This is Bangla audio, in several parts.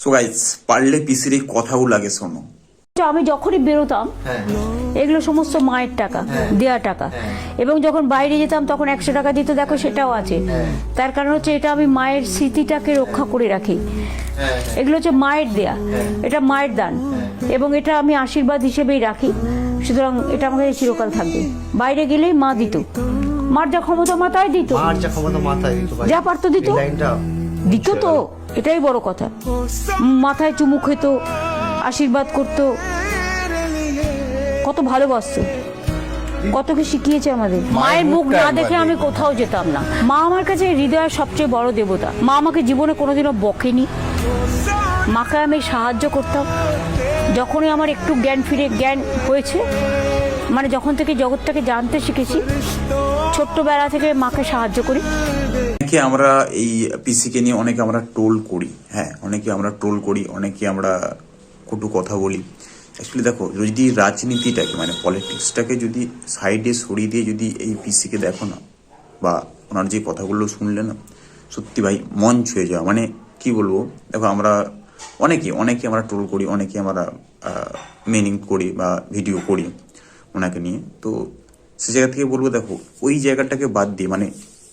সো গাইস, পারলে পিসির এই কথাগুলো আগে শোনো। আমি যখনই বেরোতাম এগুলো সমস্ত মায়ের টাকা, দেয়া টাকা, এবং যখন বাইরে যেতাম তখন 100 টাকা দিত, দেখো সেটাও আছে। তার কারণ হচ্ছে এটা আমি মায়ের স্মৃতিটাকে রক্ষা করে রাখি। এগুলো হচ্ছে মায়ের দেয়া, এটা মায়ের দান, এবং এটা আমি আশীর্বাদ হিসেবেই রাখি। সুতরাং এটা আমার কাছে চিরকাল থাকবে। বাইরে গেলেই মা দিত, মার যা ক্ষমতা মাথায় দিত, যা পারতো দিত, দিত তো, এটাই বড় কথা। মাথায় চুমু খেত, আশীর্বাদ করতো, কত ভালোবাসতো, কত কি শিখিয়েছে আমাদের। মায়ের মুখ না দেখে আমি কোথাও যেতাম না। মা আমার কাছে হৃদয়ের সবচেয়ে বড় দেবতা। মা আমাকে জীবনে কোনোদিনও বকেনি। মাকে আমি সাহায্য করতাম যখনই আমার একটু জ্ঞান হয়েছে, মানে যখন থেকে জগৎটাকে জানতে শিখেছি, ছোট্টবেলা থেকে মাকে সাহায্য করি। অনেকে আমরা এই পিসিকে নিয়ে অনেকে আমরা ট্রোল করি, হ্যাঁ অনেকে আমরা ট্রোল করি, অনেকে আমরা কটু কথা বলি। অ্যাকচুয়ালি দেখো, যদি রাজনীতিটাকে মানে পলিটিক্সটাকে যদি সাইডে সরিয়ে দিয়ে যদি এই পিসিকে দেখো না, বা ওনার যে কথাগুলো শুনলে না, সত্যি ভাই মন ছুঁয়ে যাওয়া। মানে কি বলবো, দেখো আমরা অনেকে আমরা ট্রোল করি, অনেকে আমরা মিনিং করি বা ভিডিও করি ওনাকে নিয়ে। তো সে জায়গা থেকে বলবো, দেখো ওই জায়গাটাকে বাদ দিয়ে, মানে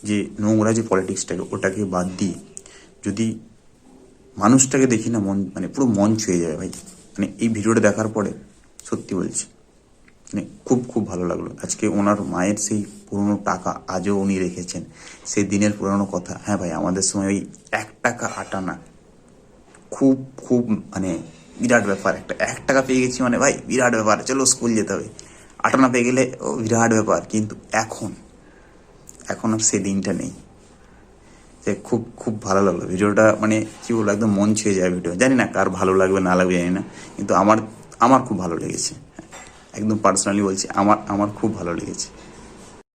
যে নোংরা যে পলিটিক্সটাকে ওটাকে বাদ দিয়ে যদি মানুষটাকে দেখি না, মন মানে পুরো মন ছুঁয়ে যায় ভাই। মানে এই ভিডিওটা দেখার পরে সত্যি বলছি, মানে খুব ভালো লাগলো। আজকে ওনার মায়ের সেই পুরনো টাকা আজও উনি রেখেছেন, সেই দিনের পুরনো কথা। হ্যাঁ ভাই, আমাদের সময় ওই 1 টাকা আটানা খুব মানে বিরাট ব্যাপার। একটা 1 টাকা পেয়ে গেছি মানে ভাই বিরাট ব্যাপার, চলো স্কুল যেতে হবে। আটানা পেয়ে গেলে ও বিরাট ব্যাপার। কিন্তু এখন আর সেই দিনটা নেই। যে খুব ভালো লাগলো ভিডিওটা, মানে কি বলবো, একদম মন ছুঁয়ে যায় ভিডিও। জানি না কার ভালো লাগবে না লাগবে জানি না, কিন্তু আমার খুব ভালো লেগেছে। একদম পার্সোনালি বলছি, আমার খুব ভালো লেগেছে।